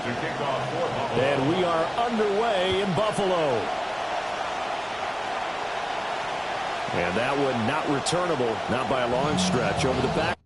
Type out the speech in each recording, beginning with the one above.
And we are underway in Buffalo. And that one not returnable, not by a long stretch, over the back.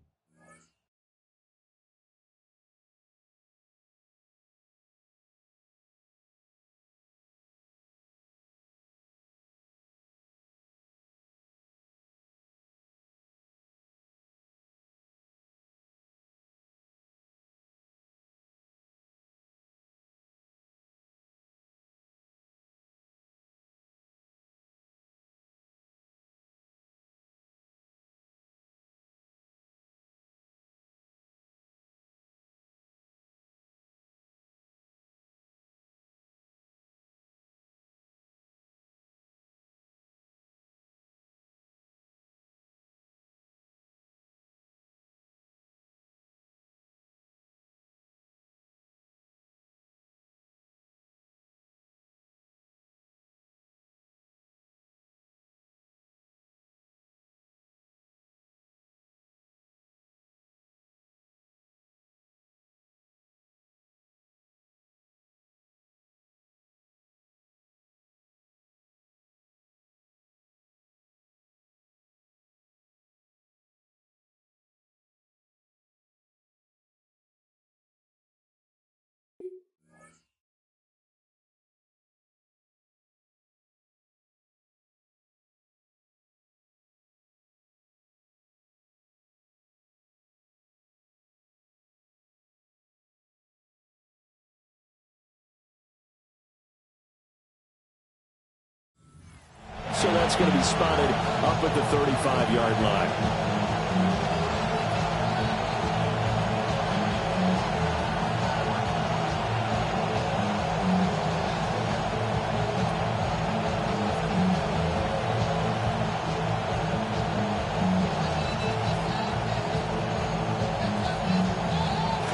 So that's going to be spotted up at the 35-yard line.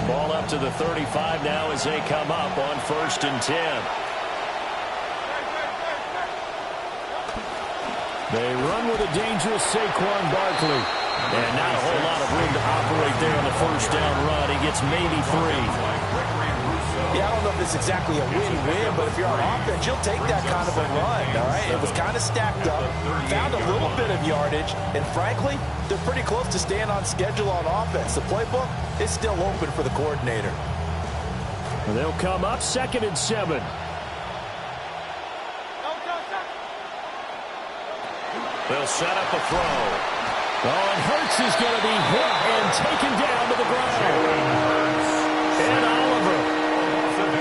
Ball up to the 35 now as they come up on 1st and 10. They run with a dangerous Saquon Barkley. And not a whole lot of room to operate there on the 1st down run. He gets maybe 3. Yeah, I don't know if it's exactly a win-win, but if you're on offense, you'll take that kind of a run, all right? It was kind of stacked up, found a little bit of yardage, and frankly, they're pretty close to staying on schedule on offense. The playbook is still open for the coordinator. And they'll come up 2nd and 7. They'll set up a throw. Oh, and Hurts is going to be hit and taken down to the ground. And Oliver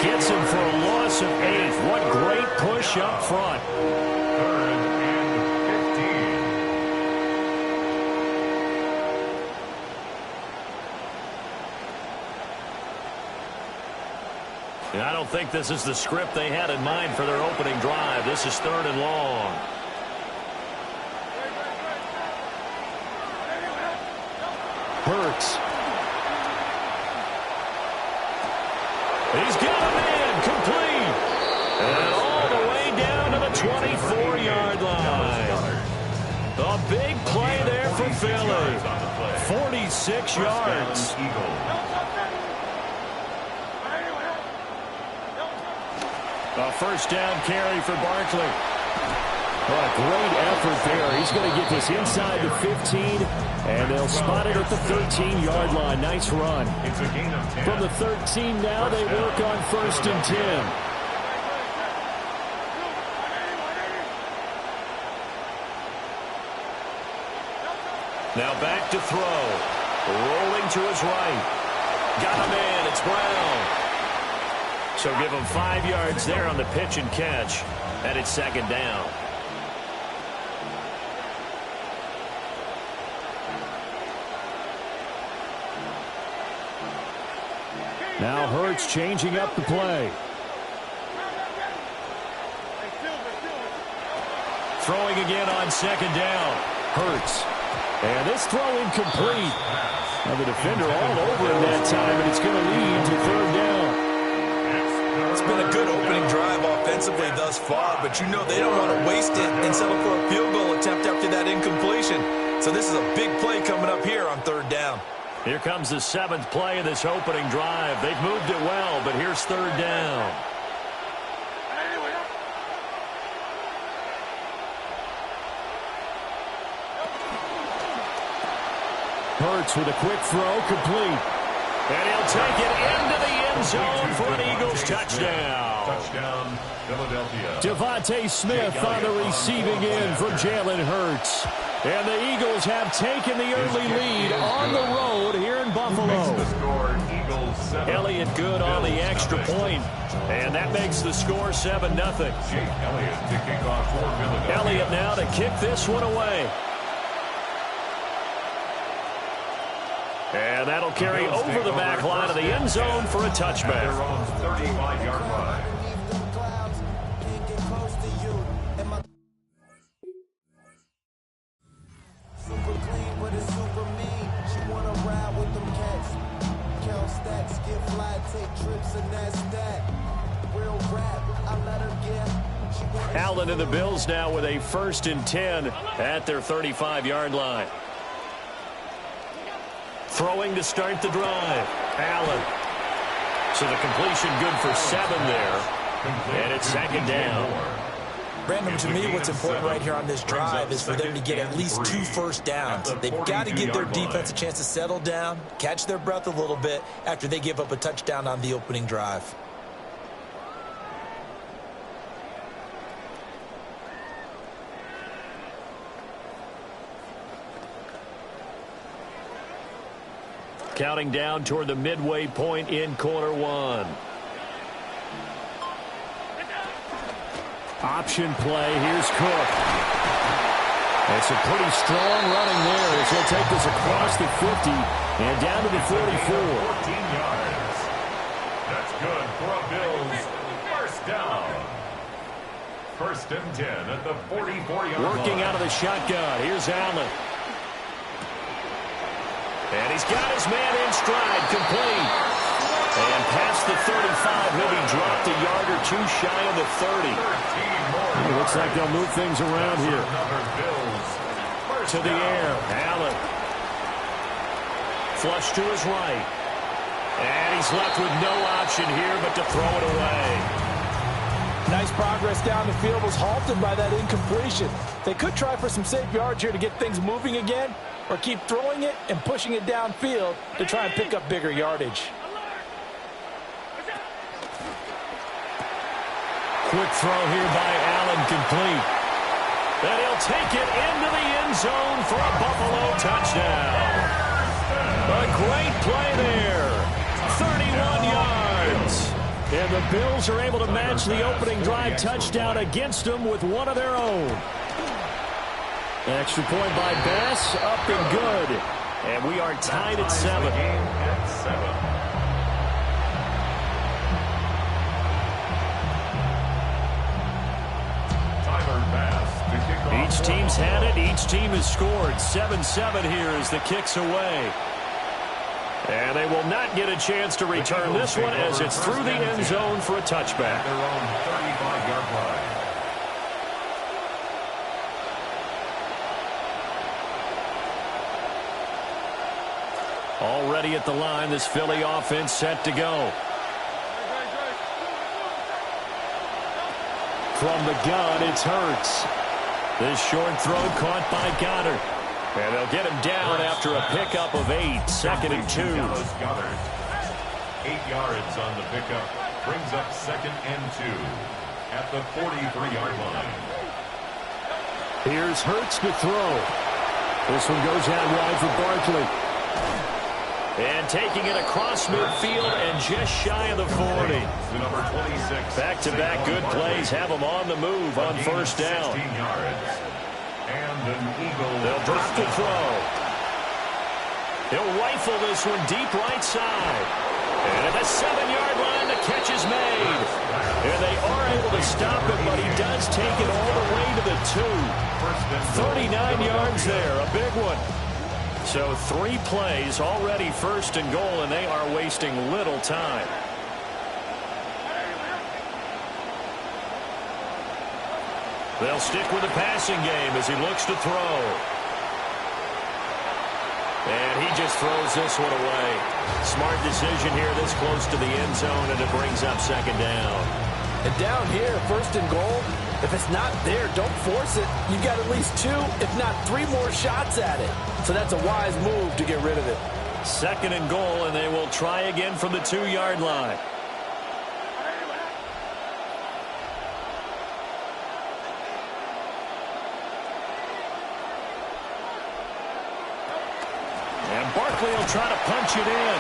gets him for a loss of 8. What great push up front. 3rd and 15. And I don't think this is the script they had in mind for their opening drive. This is 3rd and long. Hurts. He's got a man complete. And all the way down to the 24-yard line. A big play there for Philly. 46 yards. A 1st down carry for Barkley. What a great effort there. He's going to get this inside the 15, and they'll spot it at the 13-yard line. Nice run. From the 13 now, they work on 1st and 10. Now back to throw. Rolling to his right. Got a man. It's Brown. So give him 5 yards there on the pitch and catch. And it's 2nd down. Now Hurts changing up the play. Throwing again on 2nd down. Hurts. And this throw incomplete. Now the defender all over him that time, and it's going to lead to 3rd down. It's been a good opening drive offensively thus far, but you know they don't want to waste it and settle for a field goal attempt after that incompletion. So this is a big play coming up here on 3rd down. Here comes the 7th play of this opening drive. They've moved it well, but here's 3rd down. Hurts with a quick throw, complete. And he'll take it into the end zone for an Eagles touchdown. Touchdown, Philadelphia. Devontae Smith on the receiving end from Jalen Hurts. And the Eagles have taken the early lead on the road here in Buffalo. Makes the score, Eagles 7. Elliott good on the extra point. And that makes the score 7-0. Jake Elliott to kick off for Philadelphia. Elliott now to kick this one away. And that'll carry over the back line of the end zone for a touchback. Their own 35-yard line. Super clean, but it's super mean. She wanna ride with them cats. Count stacks, get fly, take trips, and that's that. Real rap, I let her get. Allen and the Bills now with a 1st and 10 at their 35-yard line. Throwing to start the drive. Allen. So the completion good for 7 there. And it's 2nd down. Brandon, to me, what's important right here on this drive is for them to get at least 2 first downs. They've got to give their defense a chance to settle down, catch their breath a little bit after they give up a touchdown on the opening drive. Counting down toward the midway point in quarter 1. Option play. Here's Cook. It's a pretty strong running there as he'll take this across the 50 and down to the 44. 14 yards. That's good for a Bills first down. 1st and 10 at the 44-yard line. Working out of the shotgun. Here's Allen. And he's got his man in stride, complete. And past the 35, he'll be dropped a yard or 2 shy of the 30. It looks like they'll move things around here. To the air, Allen. Flush to his right. And he's left with no option here but to throw it away. Nice progress down the field, was halted by that incompletion. They could try for some safe yards here to get things moving again, or keep throwing it and pushing it downfield to try and pick up bigger yardage. Quick throw here by Allen, complete. And he'll take it into the end zone for a Buffalo touchdown. A great play there. 31 yards. And the Bills are able to match the opening drive touchdown against them with one of their own. Extra point by Bass, up and good. And we are tied at 7. Each team's had it. Each team has scored. 7-7 here as the kick's away. And they will not get a chance to return this one as it's through the end zone for a touchback. Their own 35-yard line. Already at the line, this Philly offense set to go. From the gun, it's Hurts. This short throw caught by Goddard. And they'll get him down after a pickup of 8, 2nd and 2. Goddard, 8 yards on the pickup, brings up 2nd and 2 at the 43-yard line. Here's Hurts to throw. This one goes out wide for Barkley. And taking it across midfield and just shy of the 40. The number 26. Back-to-back good plays have them on the move on 1st down. 16 yards. And an Eagle. They'll drop the throw. He'll rifle this one deep right side. And at the 7-yard line, the catch is made. And they are able to stop it, but he does take it all the way to the 2. 39 yards there, a big one. So 3 plays already 1st and goal, and they are wasting little time. They'll stick with the passing game as he looks to throw. And he just throws this one away. Smart decision here this close to the end zone, and it brings up second down. And down here, first and goal, if it's not there, don't force it. You've got at least 2, if not 3 more shots at it. So that's a wise move to get rid of it. Second and goal, and they will try again from the 2-yard line. And Barkley will try to punch it in.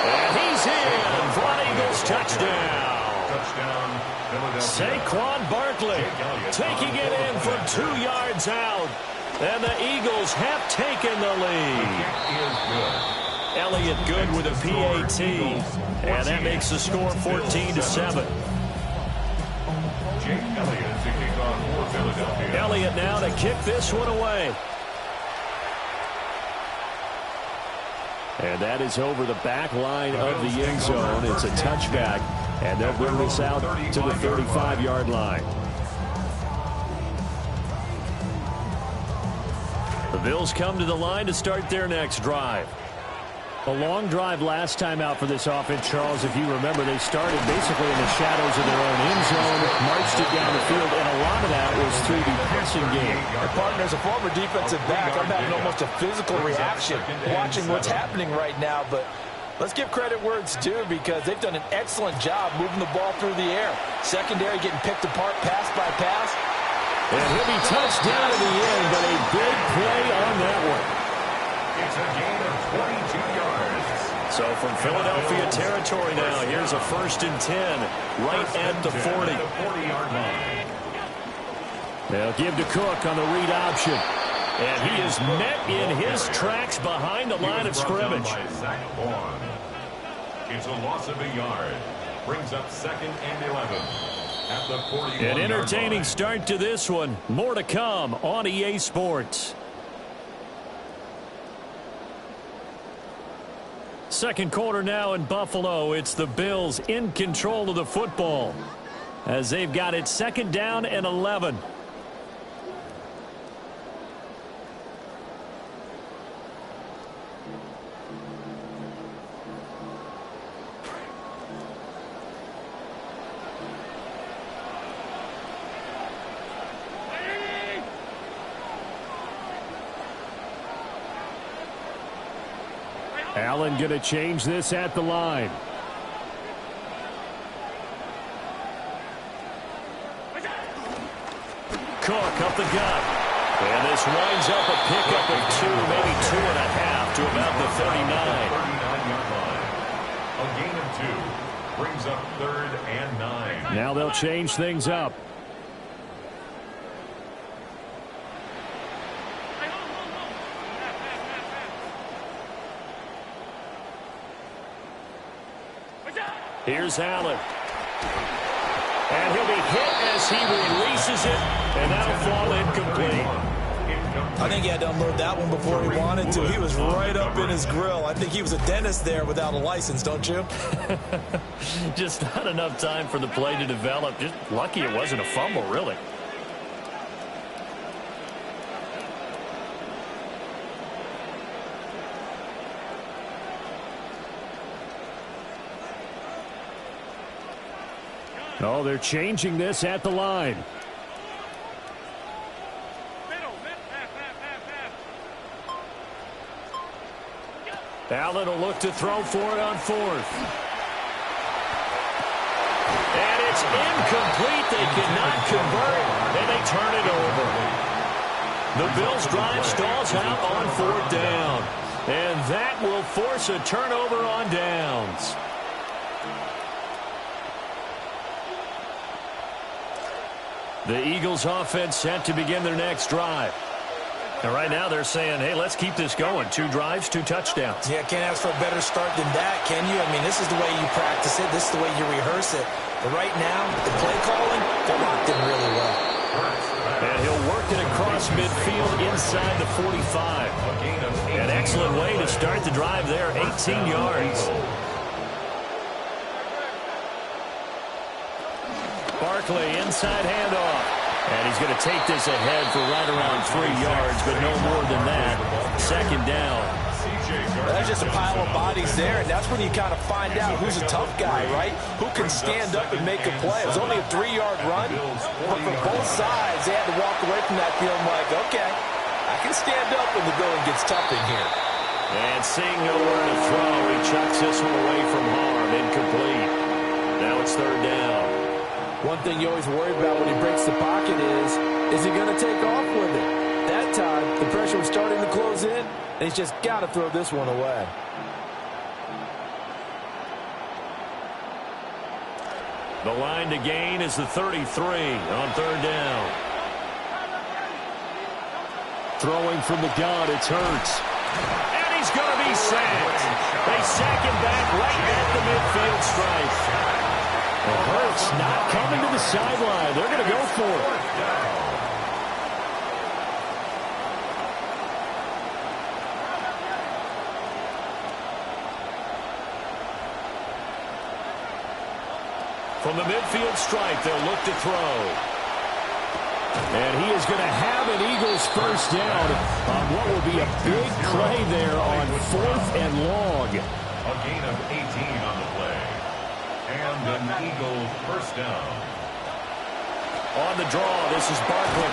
And he's in for an Eagles touchdown. Touchdown, Philadelphia. Saquon Barkley taking it in from 2 yards out. And the Eagles have taken the lead. Elliott good with a PAT. And that makes the score 14-7. Jake Elliott to kick off for Philadelphia. Elliott now to kick this one away. And that is over the back line of the end zone. It's a touchback. And they'll bring this out to the 35-yard line. The Bills come to the line to start their next drive. A long drive last time out for this offense, Charles. If you remember, they started basically in the shadows of their own end zone, marched it down the field, and a lot of that was through the passing game. And partner, as a former defensive back, I'm having almost a physical reaction watching what's happening right now. But let's give credit where it's due, because they've done an excellent job moving the ball through the air. Secondary getting picked apart pass by pass. And he'll be touched down in the end, but a big play on that one. It's a gain of 22 yards. So from Philadelphia territory now, here's a 1st and 10 right at the 40. 40-yard line. They'll give to Cook on the read option. And he is met in his tracks behind the line of scrimmage. By Zach Vaughn. It's a loss of a yard. Brings up 2nd and 11. At the 41-yard line. An entertaining start to this one. More to come on EA Sports. Second quarter now in Buffalo. It's the Bills in control of the football as they've got it 2nd down and 11. Allen going to change this at the line. Cook up the gut. And this winds up a pickup of 2, maybe 2.5 to about the 39. 39-yard line. A gain of 2. Brings up 3rd and 9. Now they'll change things up. Here's Allen. And he'll be hit as he releases it, and that'll fall incomplete. I think he had to unload that one before he wanted to. He was right up in his grill. I think he was a dentist there without a license, don't you? Just not enough time for the play to develop. Just lucky it wasn't a fumble, really. Oh, they're changing this at the line. Allen will look to throw for it on 4th. And it's incomplete. They cannot convert, and they turn it over. The Bills' drive stalls out on 4th down. And that will force a turnover on downs. The Eagles offense set to begin their next drive. And right now they're saying, hey, let's keep this going. 2 drives, 2 touchdowns. Yeah, can't ask for a better start than that, can you? I mean, this is the way you practice it. This is the way you rehearse it. But right now, the play calling, they're locked in really well. And he'll work it across midfield inside the 45. An excellent way to start the drive there, 18 yards. Barkley, inside handoff. And he's going to take this ahead for right around 3 yards, but no more than that. 2nd down. That's just a pile of bodies there, and that's when you kind of find out who's a tough guy, right? Who can stand up and make a play. It was only a 3-yard run, but for both sides, they had to walk away from that feeling like, okay, I can stand up when the going gets tough in here. And seeing nowhere to throw, he chucks this one away from harm, incomplete. Now it's third down. One thing you always worry about when he breaks the pocket is he going to take off with it? That time, the pressure was starting to close in, and he's just got to throw this one away. The line to gain is the 33 on third down. Throwing from the gun, it's Hurts. And he's going to be sacked. They sack him back right at the midfield stripe. Hurts not coming to the sideline. They're going to go for it. From the midfield stripe, they'll look to throw. And he is going to have an Eagles first down on what will be a big play there on 4th and long. A gain of 18 on the play. And an Eagles first down. On the draw, this is Barkley.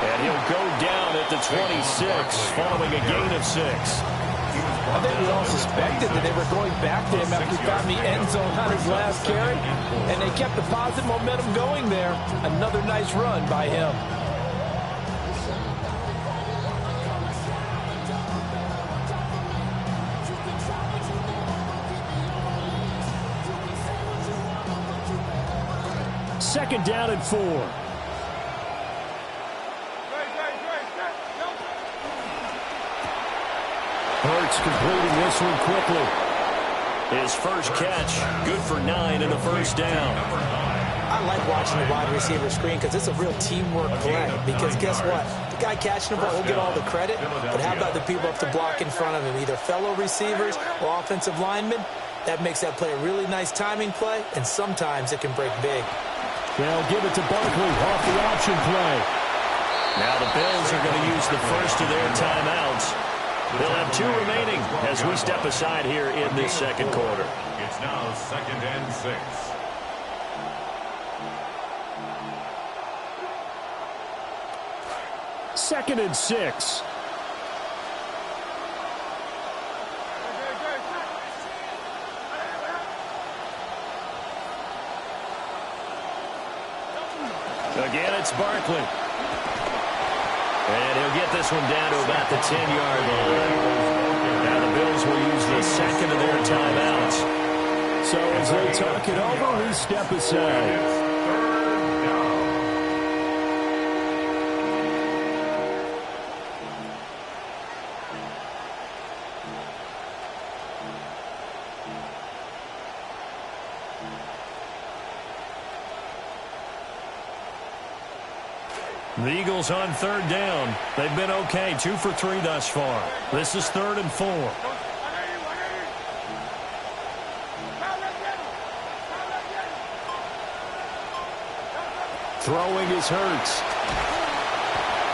And he'll go down at the 26, following a gain of 6. I think we all suspected that they were going back to him after he found the end zone on his last carry, and they kept the positive momentum going there. Another nice run by him. Second down and 4. Hurts completing this one quickly. His first catch, good for 9 and a first down. I like watching the wide receiver screen because it's a real teamwork play. Because guess what? The guy catching the ball will get all the credit, but how about the people up to block in front of him, either fellow receivers or offensive linemen? That makes that play a really nice timing play, and sometimes it can break big. They'll give it to Barkley off the option play. Now the Bills are going to use the first of their timeouts. They'll have 2 remaining as we step aside here in this second quarter. It's now 2nd and 6. Second and 6. Again, it's Barkley. And he'll get this one down to about the 10-yard line. Now the Bills will use the second of their timeouts. So as they talk it over, we step aside. The Eagles on third down. They've been okay, 2 for 3 thus far. This is 3rd and 4. Throwing is Hurts.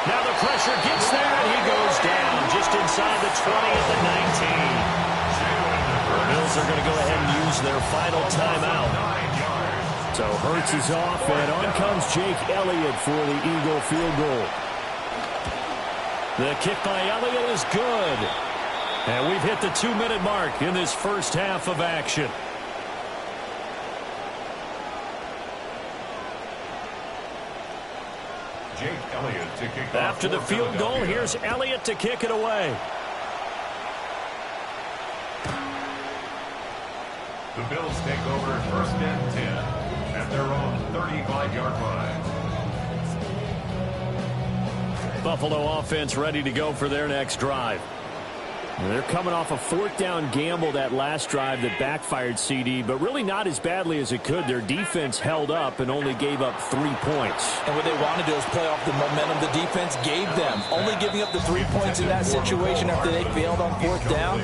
Now the pressure gets there, and he goes down just inside the 20 at the 19. The Bills are going to go ahead and use their final timeout. So Hurts is off, and on comes Jake Elliott for the Eagle field goal. The kick by Elliott is good. And we've hit the 2-minute mark in this first half of action. Jake Elliott to kick off. After the field goal, here's Elliott to kick it away. The Bills take over 1st and 10. At their own 35-yard line. Buffalo offense ready to go for their next drive. They're coming off a 4th down gamble that last drive that backfired, CD, but really not as badly as it could. Their defense held up and only gave up 3 points. And what they wanted to do is play off the momentum the defense gave them. Only giving up the 3 points in that situation after they failed on 4th down.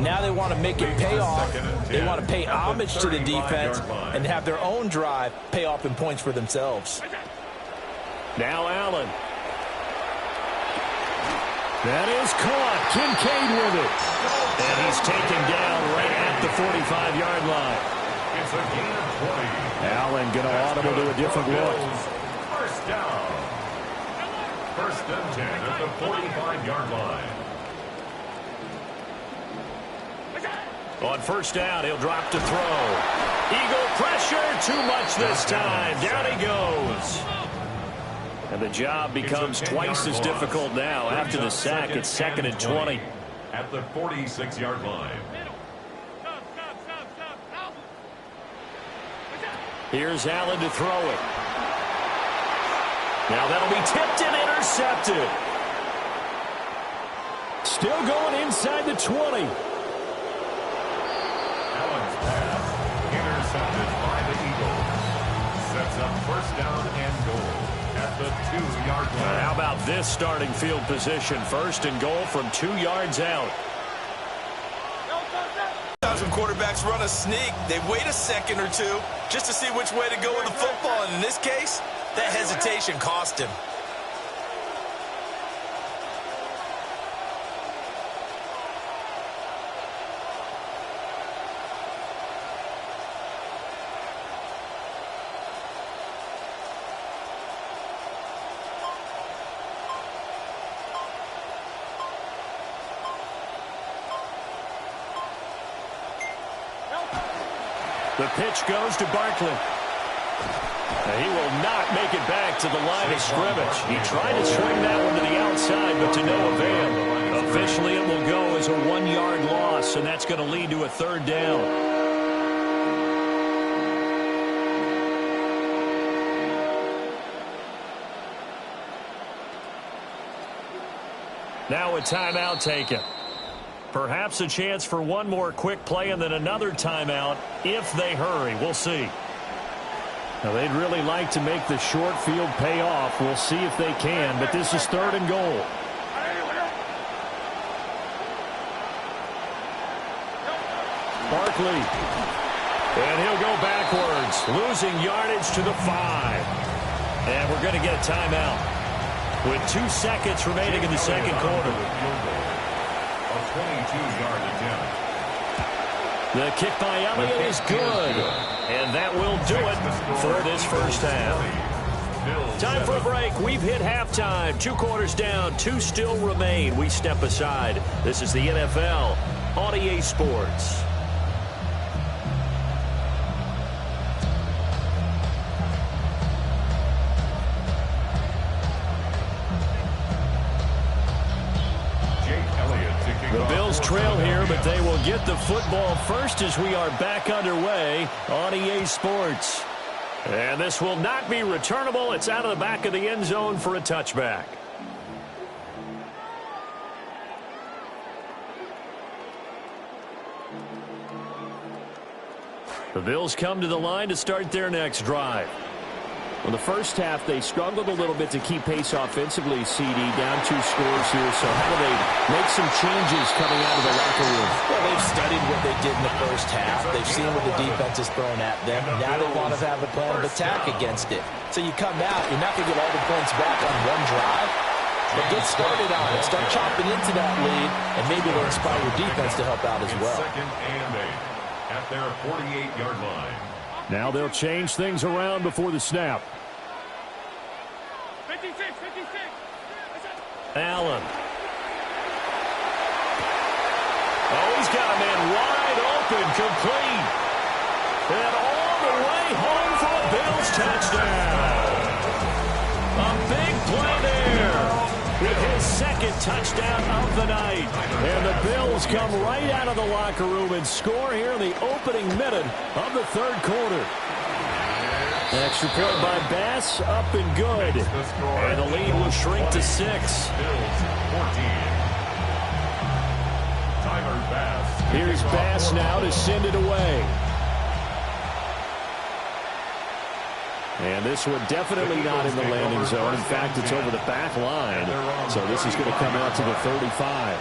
Now they want to make it pay off. They want to pay homage to the defense and have their own drive pay off in points for themselves. Now Allen. That is caught. Kincaid with it. And he's taken down right at the 45-yard line. It's a gain of 20. Allen going to audible to a different look. First down. First and 10 at the 45-yard line. On first down, he'll drop to throw. Eagle pressure, too much this time. Down he goes. And the job becomes twice as difficult now. After the sack, it's 2nd and 20. At the 46-yard line. Here's Allen to throw it. Now that'll be tipped and intercepted. Still going inside the 20. Allen's pass intercepted by the Eagles. Sets up first down and goal at the 2-yard line. How about this starting field position? First and goal from 2 yards out. Sometimes when quarterbacks run a sneak, they wait a second or two just to see which way to go with the football. And in this case, that hesitation cost him. The pitch goes to Barkley. He will not make it back to the line of scrimmage. He tried to swing that one to the outside, but to no avail. Officially, it will go as a 1-yard loss, and that's going to lead to a 3rd down. Now a timeout taken. Perhaps a chance for one more quick play and then another timeout if they hurry. We'll see. Now, they'd really like to make the short field pay off. We'll see if they can, but this is 3rd and goal. Barkley. And he'll go backwards, losing yardage to the 5. And we're going to get a timeout with 2 seconds remaining in the second quarter. 22-yard attempt. The kick by Elliott is good. And that will do it for this first half. Time for a break. We've hit halftime. 2 quarters down. 2 still remain. We step aside. This is the NFL on EA Sports. The Bills trail here, but they will get the football first as we are back underway on EA Sports. And this will not be returnable. It's out of the back of the end zone for a touchback. The Bills come to the line to start their next drive. Well, the first half, they struggled a little bit to keep pace offensively, CD, down 2 scores here. So how do they make some changes coming out of the locker room? Well, they've studied what they did in the first half. They've seen what the defense is throwing at them. Now they want to have a plan of attack against it. So you come out, you're not going to get all the points back on one drive, but get started on it. Start chopping into that lead, and maybe it'll inspire your defense to help out as well. 2nd and 8 at their 48-yard line. Now they'll change things around before the snap. 56. Allen. Oh, he's got a man wide open, complete. And all the way home for a Bills touchdown. A big play there with his 2nd touchdown of the night. And the Bills come right out of the locker room and score here in the opening minute of the 3rd quarter. Extra point by Bass, up and good. And the lead will shrink to 6. Bills 14. Tyler Bass. Here's Bass now to send it away. And this one definitely not in the landing zone. In fact, it's over the back line. So this is going to come out to the 35.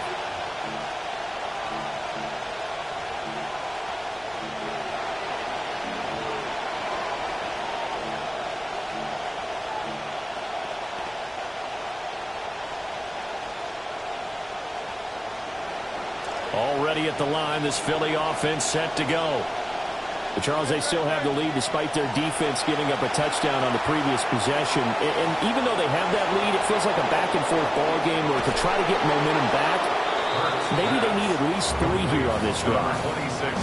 ready at the line. This Philly offense set to go. But Charles, they still have the lead despite their defense giving up a touchdown on the previous possession. And even though they have that lead, it feels like a back-and-forth ball game where to try to get momentum back, maybe they need at least 3 here on this drive.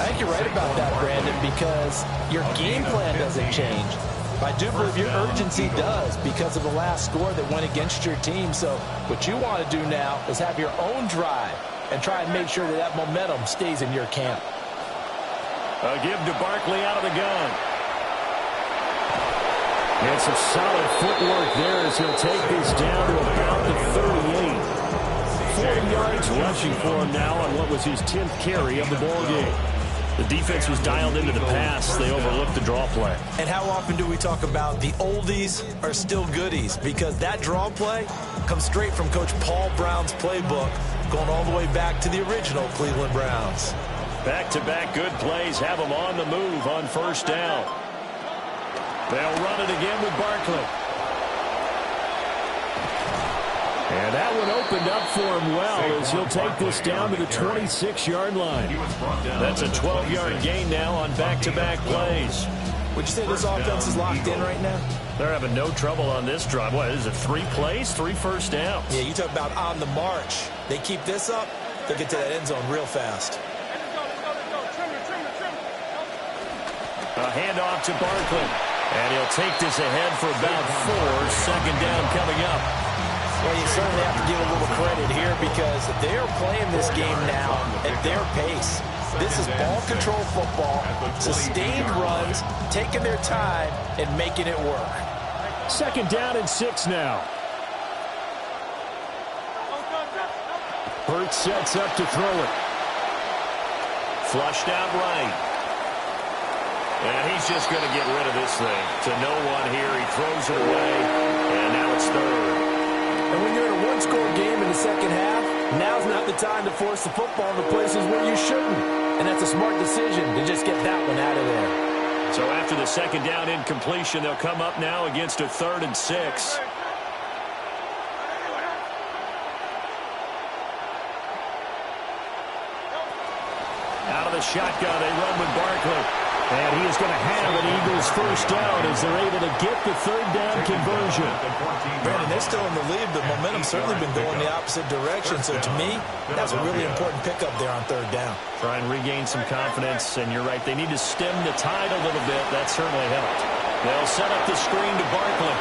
I think you're right about that, Brandon, because your game plan doesn't change. I do believe your urgency does because of the last score that went against your team. So what you want to do now is have your own drive and try and make sure that that momentum stays in your camp. A give to Barkley out of the gun. And some solid footwork there as he'll take this down to about the 38. 40 yards rushing for him now on what was his 10th carry of the ball game. The defense was dialed into the pass. They overlooked the draw play. And how often do we talk about the oldies are still goodies? Because that draw play comes straight from Coach Paul Brown's playbook, going all the way back to the original Cleveland Browns. Back-to-back good plays have them on the move on first down. They'll run it again with Barkley. And that one opened up for him well as he'll take this down to the 26-yard line. That's a 12-yard gain now on back-to-back plays. Would you say this offense is locked in right now? They're having no trouble on this drive. What is it, 3 plays, 3 first downs? Yeah, you talk about on the march. They keep this up, they'll get to that end zone real fast. A handoff to Barkley. And he'll take this ahead for about 4. Second down coming up. Well, you certainly have to give a little credit here because they're playing this game now at their pace. This is ball control football, sustained runs, taking their time and making it work. Second down and 6 now. Hurts sets up to throw it. Flushed out right. And he's just going to get rid of this thing. To no one here. He throws it away. And now it's third. And when you're in a one-score game in the second half, now's not the time to force the football in the places where you shouldn't. And that's a smart decision to just get that one out of there. So after the second down incompletion, they'll come up now against a 3rd and 6. Out of the shotgun, they run with Barkley. And he is going to have an Eagles first down as they're able to get the 3rd down conversion. Brandon, they're still in the lead, but momentum's certainly been going the opposite direction. So to me, that's a really important pickup there on 3rd down. Try and regain some confidence, and you're right, they need to stem the tide a little bit. That certainly helped. They'll set up the screen to Barkley.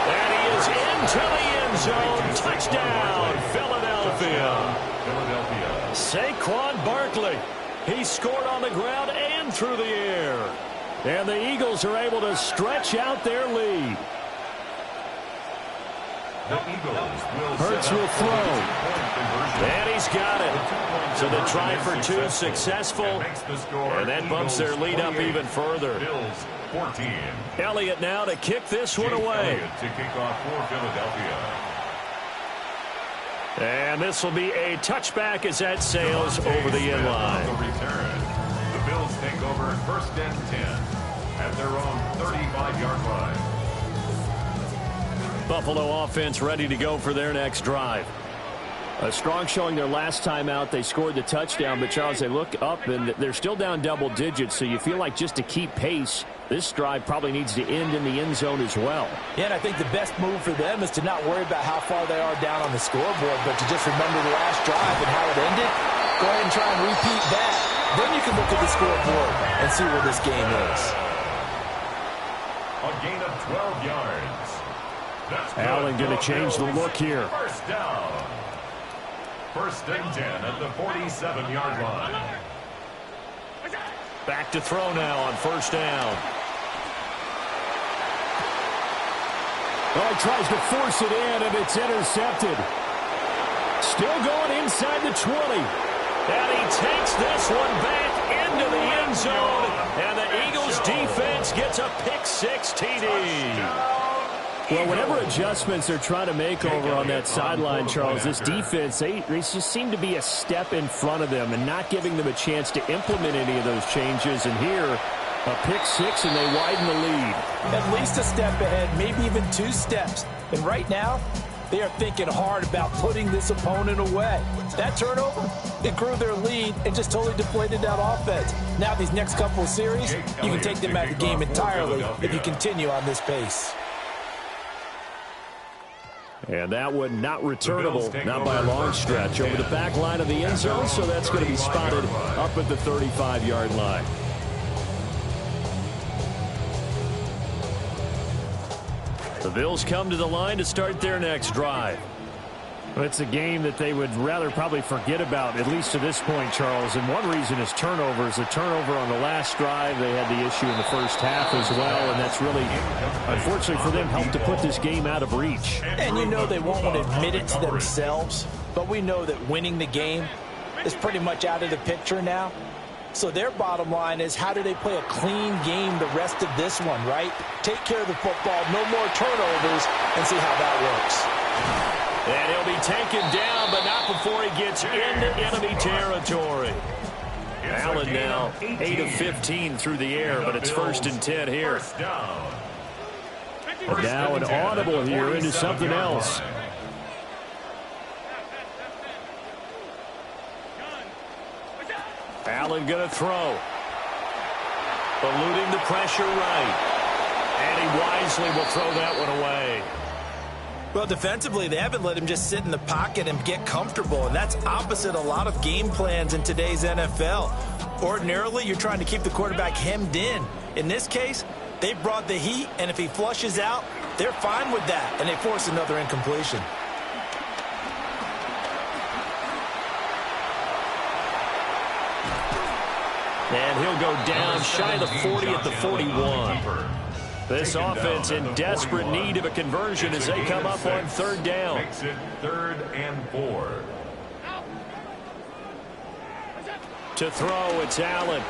And he is into the end zone. Touchdown, Philadelphia. Saquon Barkley. He scored on the ground and through the air. And the Eagles are able to stretch out their lead. Hurts will throw. And he's got it. So the try for 2 successful. And that bumps their lead up even further. Elliott now to kick this one away. To kick off for Philadelphia. And this will be a touchback as that sails over the end line. The return. The Bills take over 1st and 10 at their own 35-yard line. Buffalo offense ready to go for their next drive. A strong showing their last time out. They scored the touchdown, but Charles, they look up and they're still down double digits, so you feel like just to keep pace, this drive probably needs to end in the end zone as well. Yeah, and I think the best move for them is to not worry about how far they are down on the scoreboard, but to just remember the last drive and how it ended. Go ahead and try and repeat that. Then you can look at the scoreboard and see where this game is. A gain of 12 yards. That's Allen going to change the look here. First down. 1st and 10 at the 47-yard line. Back to throw now on 1st down. Oh, he tries to force it in, and it's intercepted. Still going inside the 20. And he takes this one back into the end zone. And the Eagles defense gets a pick-6 TD. Well, whatever adjustments they're trying to make over on that sideline, Charles, this defense, they just seem to be a step in front of them and not giving them a chance to implement any of those changes. And here, a pick-6, and they widen the lead. At least a step ahead, maybe even 2 steps. And right now, They are thinking hard about putting this opponent away. That turnover, it grew their lead and just totally deflated that offense. Now these next couple of series, you can take them out of the game entirely if you continue on this pace. And that one not returnable, not by a long stretch, over the back line of the end zone, so that's going to be spotted up at the 35-yard line. The Bills come to the line to start their next drive. It's a game that they would rather probably forget about, at least to this point, Charles. And one reason is turnovers. A turnover on the last drive. They had the issue in the first half as well, and that's really, unfortunately for them, helped to put this game out of reach. And you know they won't want to admit it to themselves, but we know that winning the game is pretty much out of the picture now. So their bottom line is, how do they play a clean game the rest of this one, right? Take care of the football, no more turnovers, and see how that works. And he'll be taken down, but not before he gets into enemy territory. Allen now 8 of 15 through the air, but it's 1st and 10 here. Now an audible here into something else. Allen going to throw. Eluding the pressure right. And he wisely will throw that one away. Well, defensively, they haven't let him just sit in the pocket and get comfortable, and that's opposite a lot of game plans in today's NFL. Ordinarily, you're trying to keep the quarterback hemmed in. In this case, they brought the heat, and if he flushes out, they're fine with that, and they force another incompletion. And he'll go down shy of the 40 at the 41. This offense in desperate need of a conversion as they come up on 3rd down. Makes it 3rd and 4. To throw, it's Allen.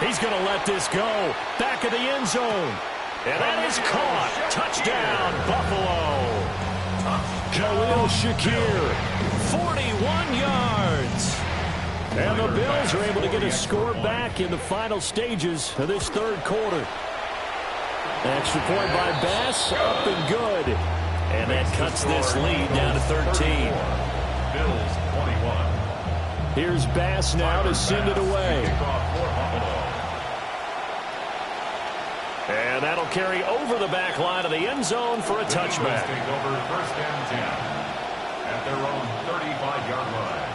He's going to let this go. Back of the end zone. And that is caught. Touchdown, Buffalo. Khalil Shakir, 41 yards. And the Bills are able to get a score back in the final stages of this 3rd quarter. Extra point by Bass, up and good. And that cuts this lead down to 13. Bills 21. Here's Bass now to send it away. And that'll carry over the back line of the end zone for a touchback. Take over 1st and 10 at their own 35-yard line.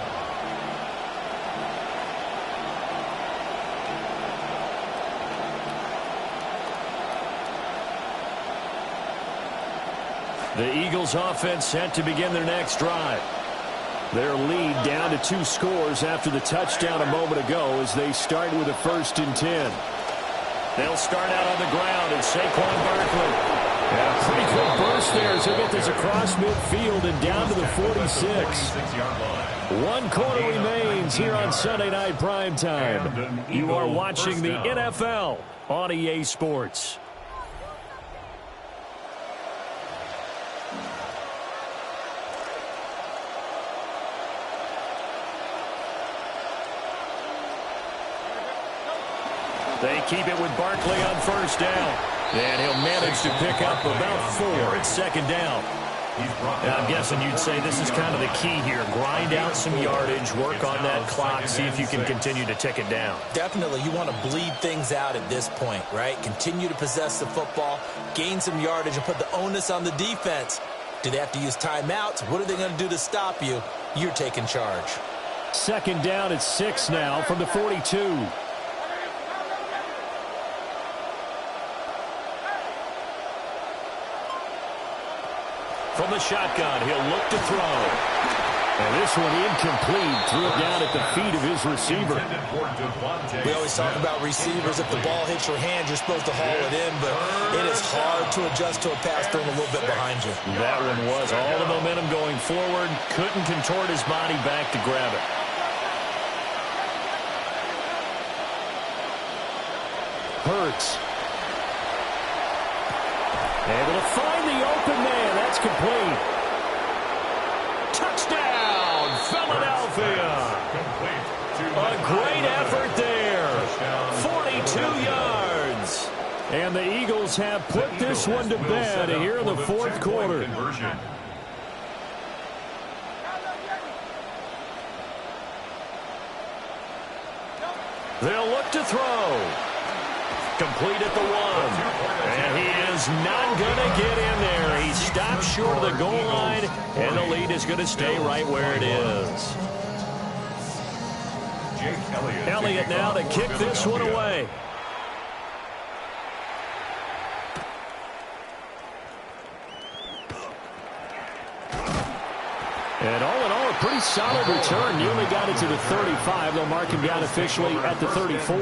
The Eagles offense set to begin their next drive. Their lead down to 2 scores after the touchdown a moment ago as they start with a 1st and 10. They'll start out on the ground and Saquon Barkley. Yeah, pretty quick burst there as they get this across midfield and down to the 46. 1 quarter remains here on Sunday Night Primetime. You are watching the NFL on EA Sports. They keep it with Barkley on 1st down. And he'll manage to pick up about 4 at 2nd down. Now, I'm guessing you'd say this is kind of the key here. Grind out some yardage, work on that clock, see if you can continue to tick it down. Definitely, you want to bleed things out at this point, right? Continue to possess the football, gain some yardage, and put the onus on the defense. Do they have to use timeouts? What are they going to do to stop you? You're taking charge. 2nd down at 6 now from the 42. From the shotgun, he'll look to throw. And this one incomplete. Threw it down at the feet of his receiver. We always talk about receivers. If the ball hits your hand, you're supposed to haul it in, but it is hard to adjust to a pass thrown a little bit behind you. That one was all the momentum going forward. Couldn't contort his body back to grab it. Hurts. Able to find the open man. That's complete. Touchdown, Philadelphia. A great effort there. 42 yards. And the Eagles have put this one to bed here in the fourth quarter. They'll look to throw. Complete at the 1. And he is not going to get in there. He stops short of the goal line, and the lead is going to stay right where it is. Elliott now to kick this one away. And all in all, a pretty solid return. Nearly got it to the 35. They'll mark him down officially at the 34.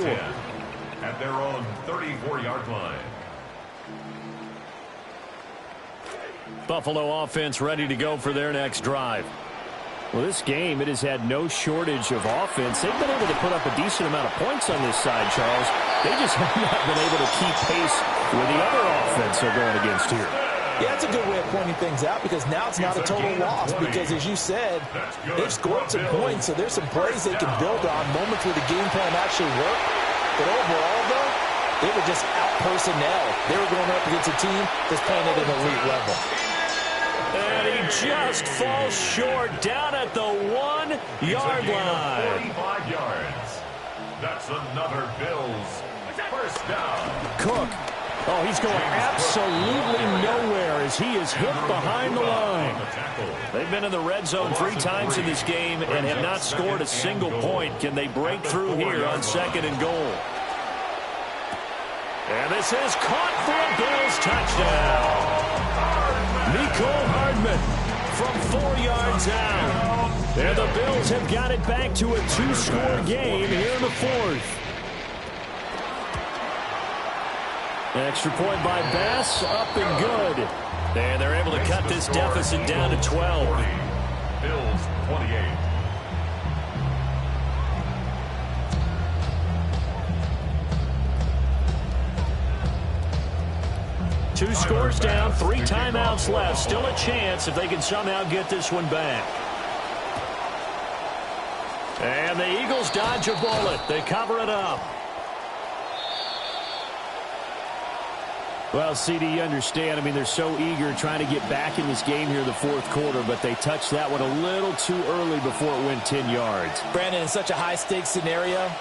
At their own 34-yard line. Buffalo offense ready to go for their next drive. Well, this game, it has had no shortage of offense. They've been able to put up a decent amount of points on this side, Charles. They just have not been able to keep pace with the other offense they're going against here. Yeah, that's a good way of pointing things out because now it's not a total loss because, as you said, they've scored some points, so there's some plays they can build on, moments where the game plan actually worked. But overall, though, they were just out-personnel. They were going up against a team that's playing at an elite level. And he just falls short down at the 1-yard line. 45 yards. That's another Bills first down. Cook. Oh, he's going absolutely nowhere as he is hit behind the line. They've been in the red zone 3 times in this game and have not scored a single point. Can they break through here on 2nd and goal? And this is caught for a Bills touchdown. Mecole Hardman from 4 yards out. And the Bills have got it back to a 2-score game here in the 4th. Extra point by Bass, up and good. And they're able to cut this deficit down to 12. Bills 28. Two scores down, 3 timeouts left. Still a chance if they can somehow get this one back. And the Eagles dodge a bullet. They cover it up. Well, CD, you understand. I mean, they're so eager trying to get back in this game here in the 4th quarter, but they touched that one a little too early before it went 10 yards. Brandon, in such a high-stakes scenario,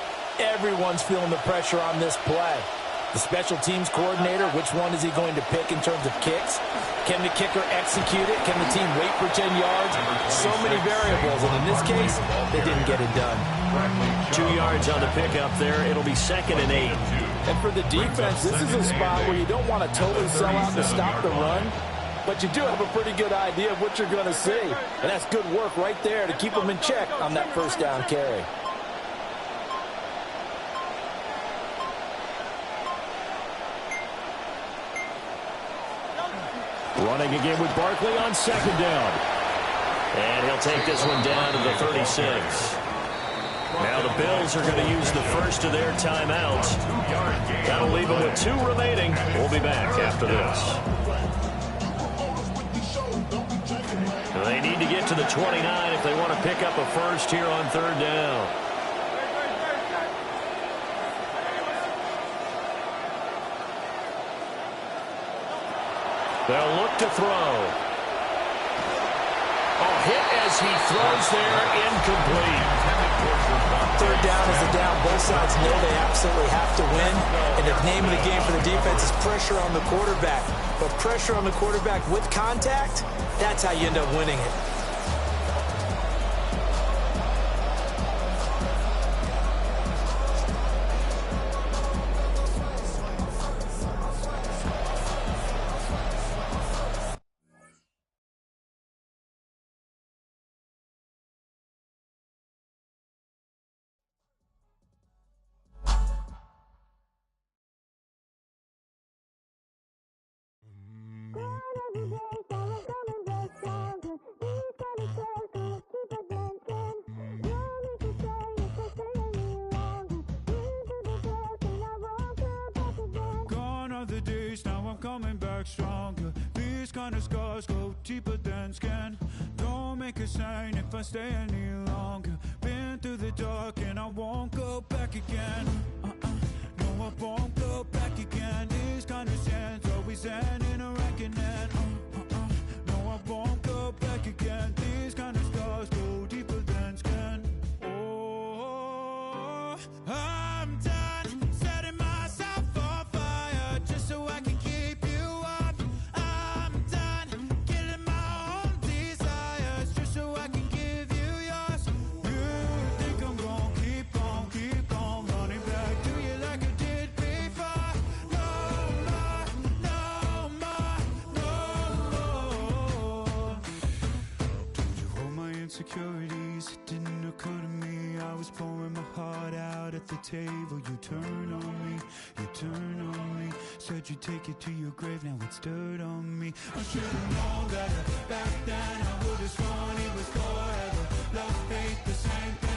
everyone's feeling the pressure on this play. The special teams coordinator, which one is he going to pick in terms of kicks? Can the kicker execute it? Can the team wait for 10 yards? So many variables, and in this case, they didn't get it done. 2 yards on the pickup there. It'll be 2nd and 8. And for the defense, this is a spot where you don't want to totally sell out to stop the run, but you do have a pretty good idea of what you're going to see. And that's good work right there to keep them in check on that first down carry. Running again with Barkley on 2nd down. And he'll take this one down to the 36. Now the Bills are going to use the first of their timeouts. That'll leave them with 2 remaining. We'll be back after this. They need to get to the 29 if they want to pick up a first here on 3rd down. They'll look to throw. Oh, hit as he throws there, incomplete. 3rd down is a down. Both sides know they absolutely have to win. And the name of the game for the defense is pressure on the quarterback. But pressure on the quarterback with contact, that's how you end up winning it. Stronger. These kind of scars go deeper than skin. Don't make a sign if I stay any longer. Been through the dark and I won't go back again. No, I won't go back again. These insecurities. It didn't occur to me I was pouring my heart out at the table. You turn on me, you turn on me. Said you'd take it to your grave, now it's dirt on me. I should've known better back then. I would've sworn it was forever. Love, hate, the same thing.